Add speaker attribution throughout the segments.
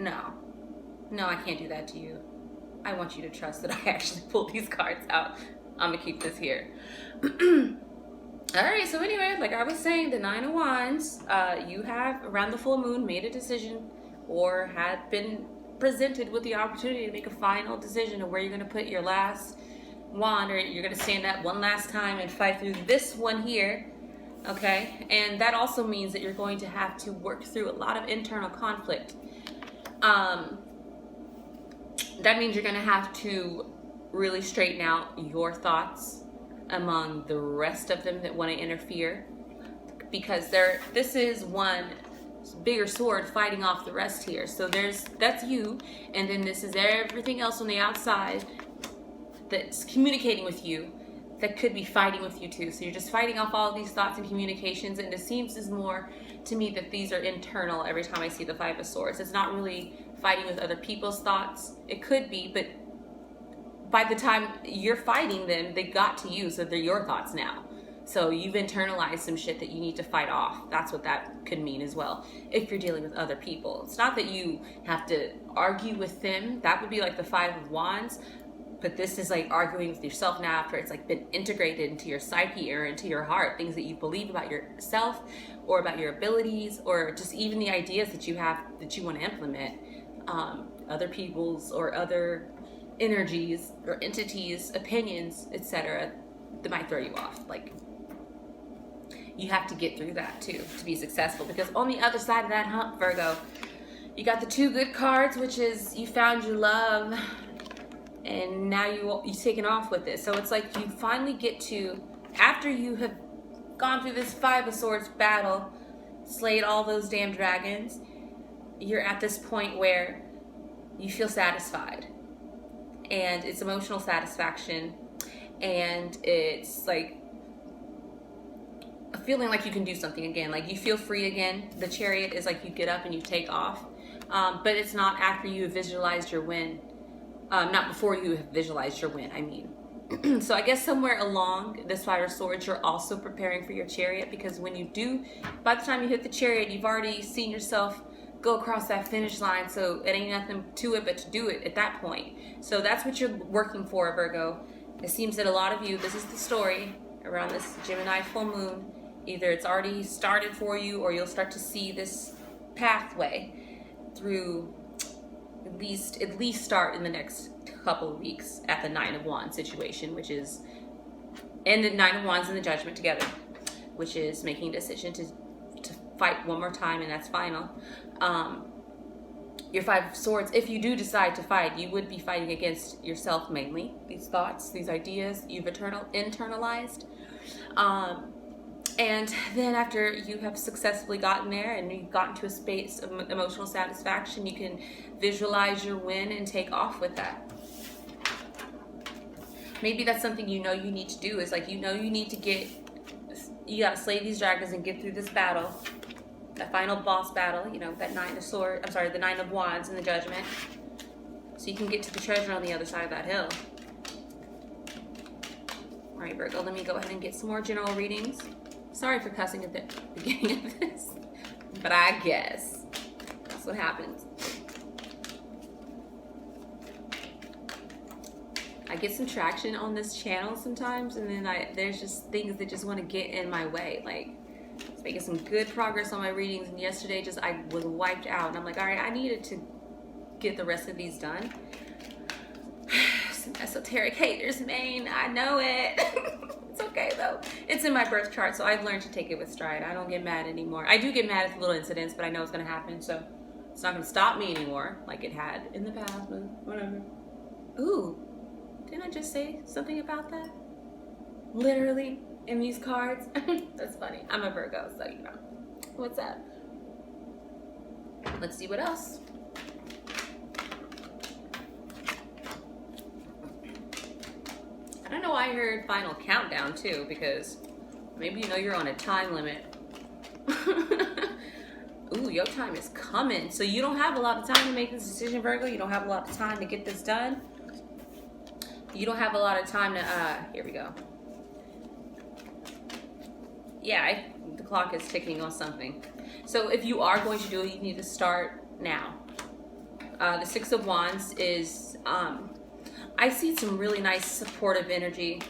Speaker 1: no. No, I can't do that to you. I want you to trust that I actually pulled these cards out. I'm gonna keep this here. All right, so anyway, like I was saying, the Nine of Wands, you have, around the full moon, made a decision or had been presented with the opportunity to make a final decision of where you're going to put your last wand, or you're going to stand up one last time and fight through this one here, okay? And that also means that you're going to have to work through a lot of internal conflict. That means you're going to have to really straighten out your thoughts among the rest of them that want to interfere, because this is one bigger sword fighting off the rest here. So that's you, and then this is everything else on the outside that's communicating with you that could be fighting with you too. So you're just fighting off all of these thoughts and communications, and it seems as more to me that these are internal every time I see the Five of Swords. It's not really fighting with other people's thoughts. It could be, but by the time you're fighting them, they got to you, so they're your thoughts now. So you've internalized some shit that you need to fight off. That's what that could mean as well, if you're dealing with other people. It's not that you have to argue with them. That would be like the Five of Wands. But this is like arguing with yourself now after it's like been integrated into your psyche or into your heart. Things that you believe about yourself or about your abilities, or just even the ideas that you have that you want to implement. Other people's or other energies or entities, opinions, etc., that might throw you off. Like, you have to get through that too to be successful, because on the other side of that hump, Virgo, you got the two good cards, which is you found your love, and now you're taking off with it. So it's like you finally get to, after you have gone through this Five of Swords battle, slayed all those damn dragons, you're at this point where you feel satisfied. And it's emotional satisfaction, and it's like a feeling like you can do something again, like you feel free again. The Chariot is like you get up and you take off, but it's not after you have visualized your win, not before you have visualized your win, I mean. So I guess somewhere along this Five of Swords, you're also preparing for your Chariot, because when you do, by the time you hit the Chariot, you've already seen yourself go across that finish line, so it ain't nothing to it but to do it at that point. So that's what you're working for, Virgo. It seems that a lot of you, this is the story around this Gemini full moon. Either it's already started for you, or you'll start to see this pathway through at least start in the next couple of weeks at the Nine of Wands situation, which is, and the Nine of Wands and the Judgment together, which is making a decision to fight one more time, and that's final. Your Five of Swords, if you do decide to fight, you would be fighting against yourself mainly. These thoughts, these ideas you've internalized. And then after you have successfully gotten there and you've gotten to a space of emotional satisfaction, you can visualize your win and take off with that. Maybe that's something you know you need to do, is like, you know, you need to you gotta slay these dragons and get through this battle. That final boss battle, you know, that the Nine of Wands and the Judgment, so you can get to the treasure on the other side of that hill. All right, Virgo, let me go ahead and get some more general readings. Sorry for cussing at the beginning of this, but I guess that's what happens. I get some traction on this channel sometimes, and then there's just things that just want to get in my way. Like, making some good progress on my readings, and yesterday I was wiped out, and I'm like, all right, I needed to get the rest of these done. Some esoteric haters, man, I know it. It's okay though. It's in my birth chart, so I've learned to take it with stride. I don't get mad anymore. I do get mad at the little incidents, but I know it's gonna happen, so it's not gonna stop me anymore like it had in the past, but whatever. Ooh, didn't I just say something about that? Literally. In these cards. That's funny. I'm a Virgo, so you know. What's up? Let's see what else. I don't know why I heard final countdown too, because maybe you know you're on a time limit. Ooh, your time is coming. So you don't have a lot of time to make this decision, Virgo. You don't have a lot of time to get this done. You don't have a lot of time to, here we go. Yeah, the clock is ticking on something. So if you are going to do it, you need to start now. The Six of Wands is, I see some really nice supportive energy,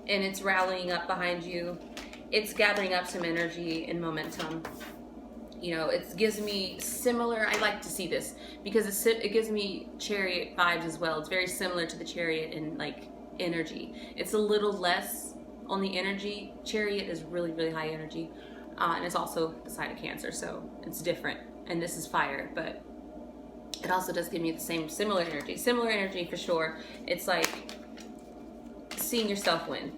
Speaker 1: and it's rallying up behind you. It's gathering up some energy and momentum. You know, it gives me similar, I like to see this because it gives me Chariot vibes as well. It's very similar to the Chariot in like energy. It's a little less on the energy. Chariot is really, really high energy. And it's also the sign of Cancer, so it's different. And this is fire, but it also does give me the same similar energy for sure. It's like seeing yourself win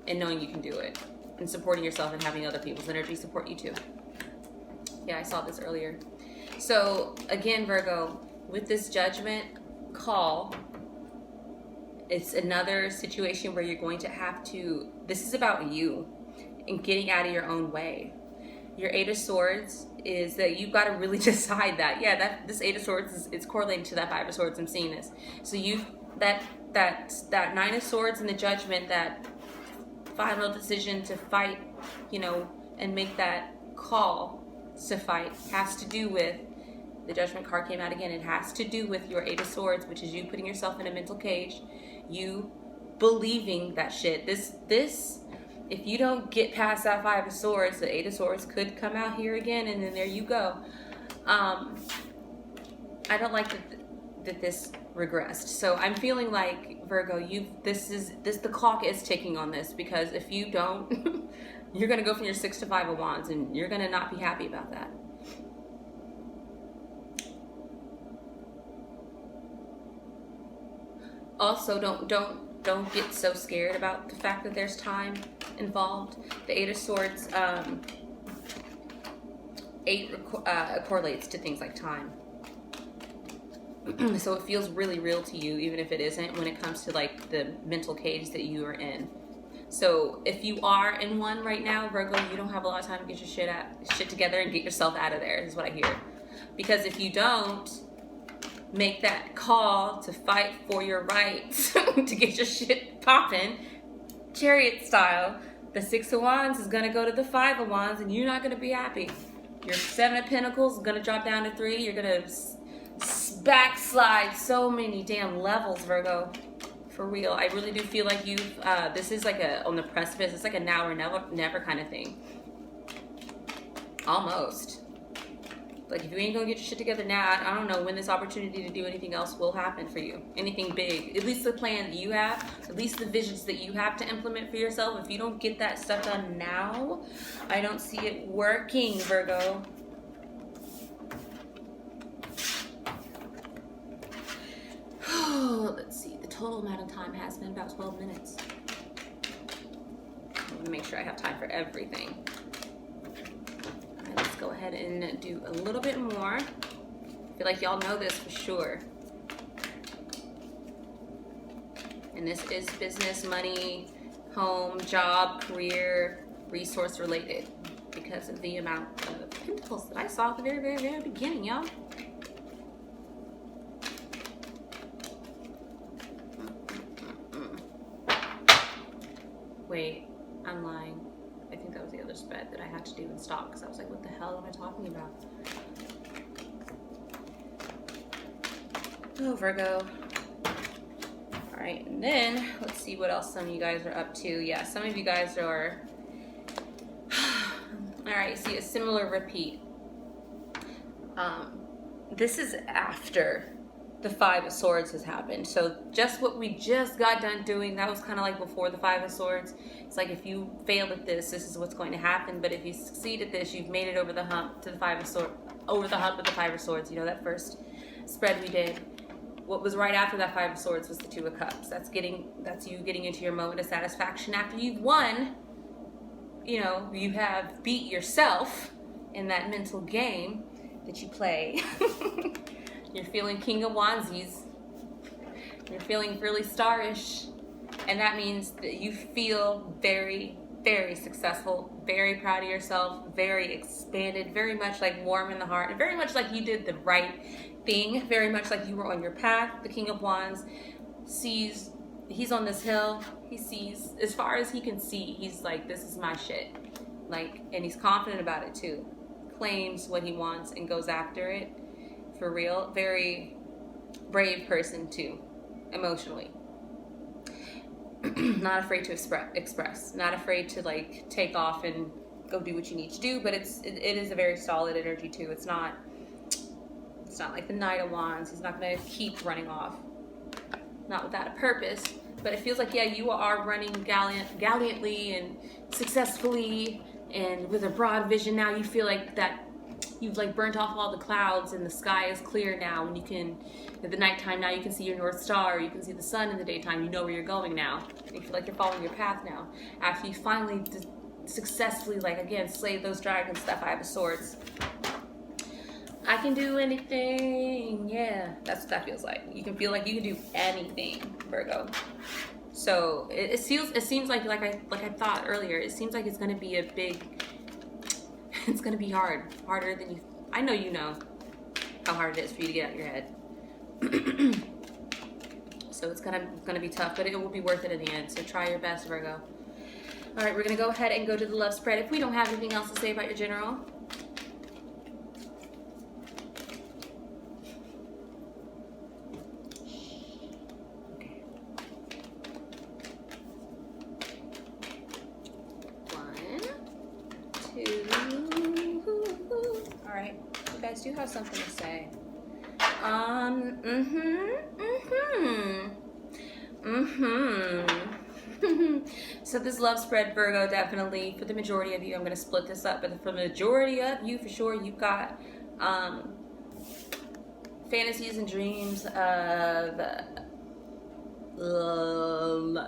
Speaker 1: and knowing you can do it, and supporting yourself and having other people's energy support you too. Yeah, I saw this earlier. So again, Virgo, with this Judgment call, it's another situation where you're going to have to, this is about you and getting out of your own way. Your Eight of Swords is that you've got to really decide that. Yeah, that this Eight of Swords is, it's correlating to that Five of Swords. I'm seeing this. So you that Nine of Swords and the Judgment, that final decision to fight, you know, and make that call to fight, has to do with, the Judgment card came out again, it has to do with your Eight of Swords, which is you putting yourself in a mental cage, you believing that shit. This if you don't get past that Five of Swords, the Eight of Swords could come out here again, and then there you go. I don't like that this regressed. So I'm feeling like, Virgo, the clock is ticking on this, because if you don't, you're gonna go from your Six to Five of Wands, and you're gonna not be happy about that. Also, don't get so scared about the fact that there's time involved. The Eight of Swords, correlates to things like time. So it feels really real to you, even if it isn't, when it comes to like the mental cage that you are in. So if you are in one right now, Virgo, you don't have a lot of time to get your shit together and get yourself out of there, is what I hear. Because if you don't make that call to fight for your rights, to get your shit popping, Chariot style, the Six of Wands is gonna go to the Five of Wands, and you're not gonna be happy. Your Seven of Pentacles is gonna drop down to 3. You're gonna backslide so many damn levels, Virgo. For real, I really do feel like you've, this is like on the precipice. It's like a now or never kind of thing. Almost. Like, if you ain't gonna get your shit together now, I don't know when this opportunity to do anything else will happen for you. Anything big. At least the plan that you have, at least the visions that you have to implement for yourself. If you don't get that stuff done now, I don't see it working, Virgo. Let's see. The total amount of time has been about 12 minutes. I'm gonna make sure I have time for everything. Let's go ahead and do a little bit more. I feel like y'all know this for sure. And this is business, money, home, job, career, resource related, because of the amount of pentacles that I saw at the very, very, very beginning, y'all. Wait, I'm lying. I think that was the other spread that I had to do and stop, because I was like, what the hell am I talking about? Oh, Virgo. All right, and then let's see what else some of you guys are up to. Yeah, some of you guys are, all right, see a similar repeat. This is after the Five of Swords has happened. So just what we just got done doing, that was kind of like before the Five of Swords. It's like, if you fail at this, this is what's going to happen. But if you succeed at this, you've made it over the hump to the Five of Swords, over the hump of the Five of Swords. You know, that first spread we did. What was right after that Five of Swords was the Two of Cups. That's you getting into your moment of satisfaction after you've won. You know, you have beat yourself in that mental game that you play. You're feeling King of Wandsies. You're feeling really starish. And that means that you feel very, very successful, very proud of yourself, very expanded, very much like warm in the heart, and very much like you did the right thing, very much like you were on your path. The King of Wands sees, he's on this hill, he sees, as far as he can see, he's like, this is my shit. Like, and he's confident about it too. Claims what he wants and goes after it. For real, very, brave person too, emotionally. Not afraid to express, not afraid to like take off and go do what you need to do, but it is a very solid energy too. It's not like the Knight of Wands. He's not going to keep running off, not without a purpose. But it feels like, yeah, you are running gallantly and successfully and with a broad vision. Now you feel like that you've like burnt off all the clouds and the sky is clear now, and you can, at the nighttime now, you can see your North Star, you can see the sun in the daytime, you know where you're going now. You feel like you're following your path now. After you finally successfully, like, again, slay those dragons, that Five of Swords. I can do anything. Yeah, that's what that feels like. You can feel like you can do anything, Virgo. So it seems like I thought earlier, it seems like it's going to be a big, it's going to be harder than you, I know you know how hard it is for you to get out of your head. So it's gonna be tough, but it will be worth it in the end. So try your best, Virgo. All right, we're gonna go ahead and go to the love spread. If we don't have anything else to say about your general. Okay. 1, 2. All right, you guys do have something to say. So this love spread, Virgo, definitely for the majority of you, I'm going to split this up, but for the majority of you, for sure, you've got fantasies and dreams of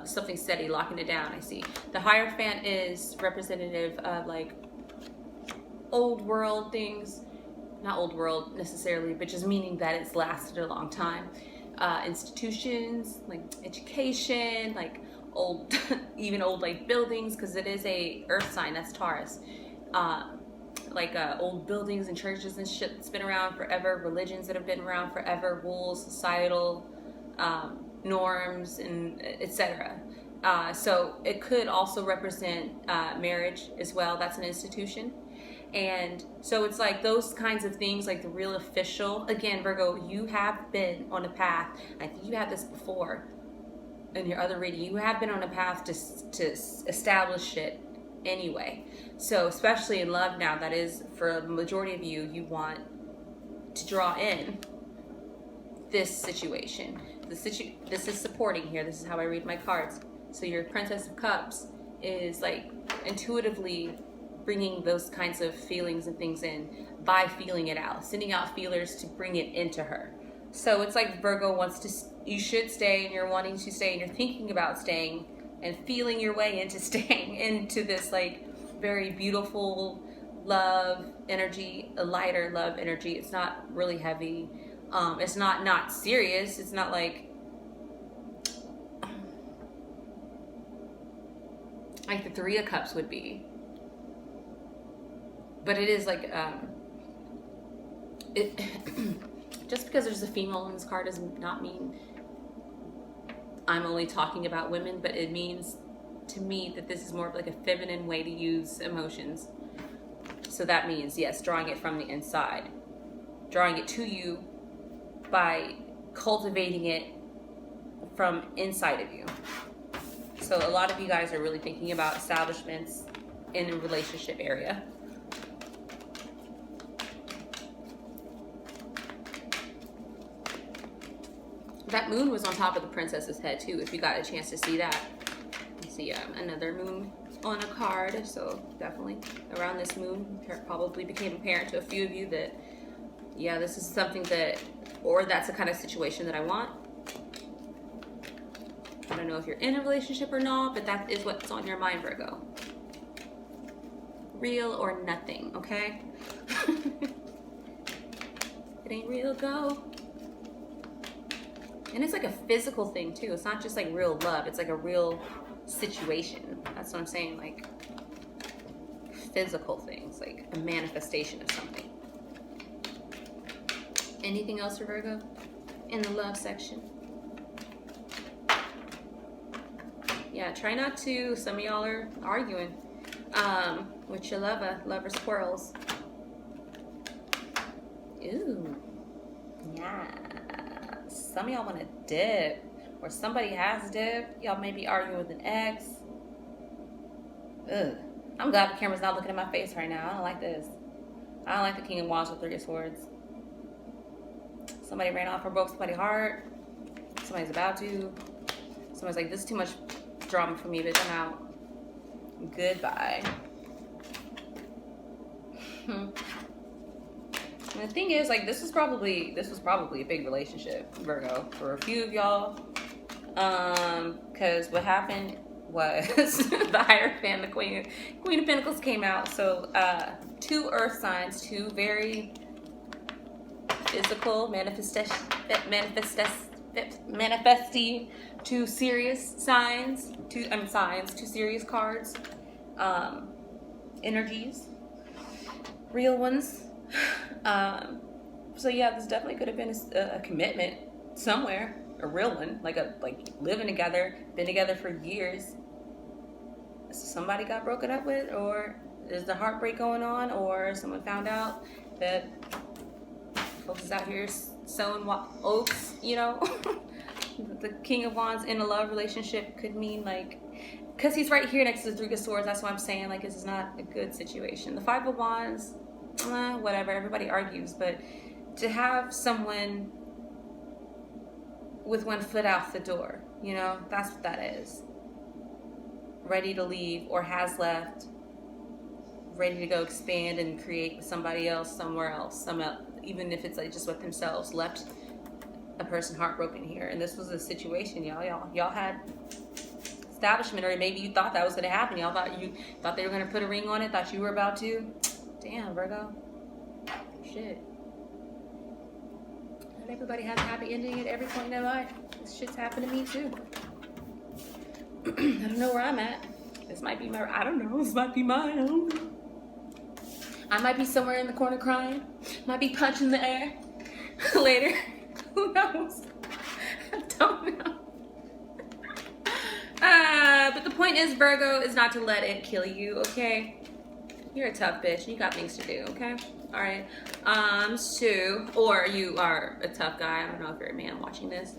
Speaker 1: something steady, locking it down. I see. The Hierophant is representative of like old world things. Not old world necessarily, but just meaning that it's lasted a long time. Institutions, like education, like old, even old like buildings, because it is a earth sign, that's Taurus. Like old buildings and churches and shit that's been around forever, religions that have been around forever, rules, societal norms, and etc. So it could also represent marriage as well. That's an institution. And so it's like those kinds of things, like the real official. Again, Virgo, you have been on a path. I think you had this before in your other reading. You have been on a path to establish it anyway. So especially in love now, that is for the majority of you, you want to draw in this situation. This is supporting here. This is how I read my cards. So your Princess of Cups is like intuitively bringing those kinds of feelings and things in by feeling it out, sending out feelers to bring it into her. So it's like Virgo wants to, you should stay, and you're wanting to stay, and you're thinking about staying and feeling your way into staying into this like very beautiful love energy, a lighter love energy. It's not really heavy. It's not serious. It's not like the Three of Cups would be. But it is like, just because there's a female in this card does not mean I'm only talking about women, but it means to me that this is more of like a feminine way to use emotions. So that means, yes, drawing it from the inside, drawing it to you by cultivating it from inside of you. So a lot of you guys are really thinking about establishments in a relationship area. That moon was on top of the princess's head too, if you got a chance to see that. You see another moon on a card, so definitely around this moon, probably became apparent to a few of you that, yeah, this is something that, or that's the kind of situation that I want. I don't know if you're in a relationship or not, but that is what's on your mind, Virgo. Real or nothing, okay? If it ain't real, go. And it's like a physical thing too. It's not just like real love. It's like a real situation. That's what I'm saying. Like physical things, like a manifestation of something. Anything else for Virgo in the love section? Yeah, try not to. Some of y'all are arguing with your lover squirrels. Ooh, yes. some of y'all want to dip, or somebody has dipped. Y'all may be arguing with an ex. Ugh. I'm glad the camera's not looking at my face right now. I don't like this. I don't like the King of Wands with 3 of Swords. Somebody ran off or broke somebody's heart. Somebody's about to. Someone's like, this is too much drama for me, bitch. I'm out. Goodbye. And the thing is, like, this was probably a big relationship, Virgo, for a few of y'all. Because what happened was the Hierophant, the Queen of Pentacles came out. So 2 earth signs, 2 very physical manifesting, 2 serious signs, 2 serious cards, energies, real ones. So yeah, this definitely could have been a commitment somewhere, a real one, like living together, been together for years. Somebody got broken up with, or is the heartbreak going on, or someone found out that folks is out here sowing oats, you know. The King of Wands in a love relationship could mean, like, because he's right here next to the 3 of Swords, that's why I'm saying, like, this is not a good situation. The 5 of Wands, whatever, everybody argues, but to have someone with 1 foot out the door, you know, that's what that is. Ready to leave, or has left, ready to go expand and create with somebody else somewhere else, even if it's like just with themselves, left a person heartbroken here. And this was a situation, y'all had establishment, or maybe you thought that was going to happen. Y'all thought they were going to put a ring on it, thought you were about to. Damn, Virgo. Shit. Not everybody has a happy ending at every point in their life. This shit's happened to me too. I don't know where I'm at. This might be I don't know. This might be mine. I don't know. I might be somewhere in the corner crying. Might be punching the air later. Who knows? I don't know. But the point is, Virgo, is not to let it kill you, okay? You're a tough bitch. You got things to do, okay? All right. Or you are a tough guy. I don't know if you're a man watching this.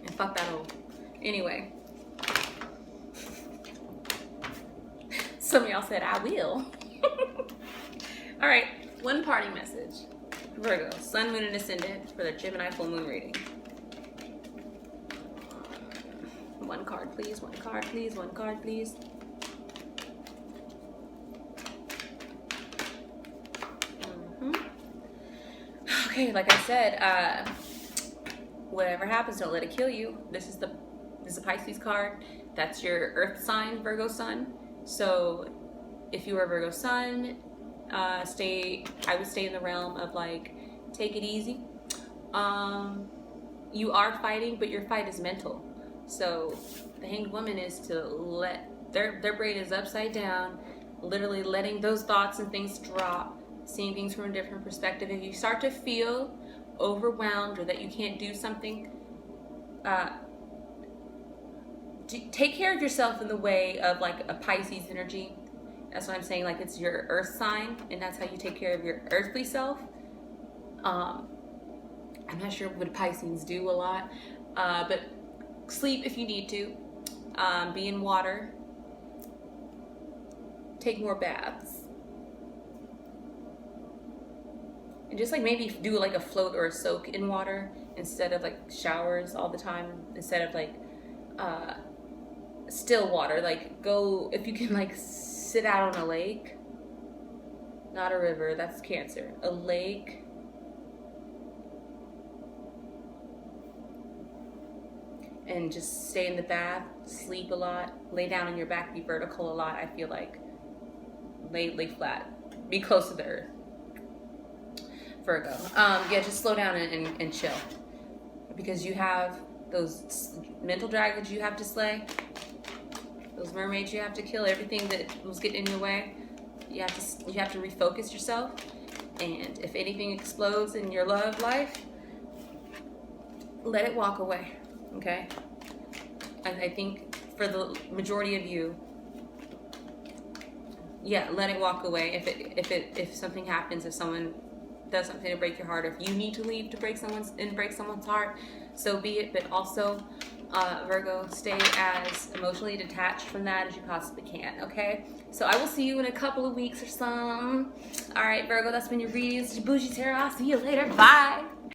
Speaker 1: And fuck that old. Anyway. Some of y'all said, I will. All right. One parting message. Virgo, Sun, Moon, and Ascendant for the Gemini Full Moon reading. 1 card, please. 1 card, please. 1 card, please. Okay, like I said, whatever happens, don't let it kill you. This is a Pisces card. That's your Earth sign, Virgo Sun. So if you are Virgo Sun, I would stay in the realm of, like, take it easy. You are fighting, but your fight is mental. So the Hanged Woman is to let their brain is upside down, literally letting those thoughts and things drop, seeing things from a different perspective. If you start to feel overwhelmed or that you can't do something, take care of yourself in the way of, like, a Pisces energy. That's what I'm saying. Like, it's your Earth sign, and that's how you take care of your earthly self. I'm not sure what Pisces do a lot, but sleep if you need to. Be in water. Take more baths. And just, like, maybe do, like, a float or a soak in water instead of, like, showers all the time. Instead of, like, still water. Like, go, if you can, like, sit out on a lake. Not a river, that's Cancer. A lake. And just stay in the bath, sleep a lot, lay down on your back, be vertical a lot. I feel like lay flat, be close to the earth. Virgo. Yeah, just slow down and chill, because you have those mental dragons you have to slay, those mermaids you have to kill, everything that was getting in your way. You have to refocus yourself, and if anything explodes in your love life, let it walk away. Okay, and I think for the majority of you, yeah, let it walk away. If something happens, if someone does something to break your heart, or if you need to leave to break someone's heart, so be it. But also, Virgo, stay as emotionally detached from that as you possibly can, okay? So I will see you in a couple of weeks or some. All right, Virgo, that's been your readings. Bougie Tarot. I'll see you later. Bye.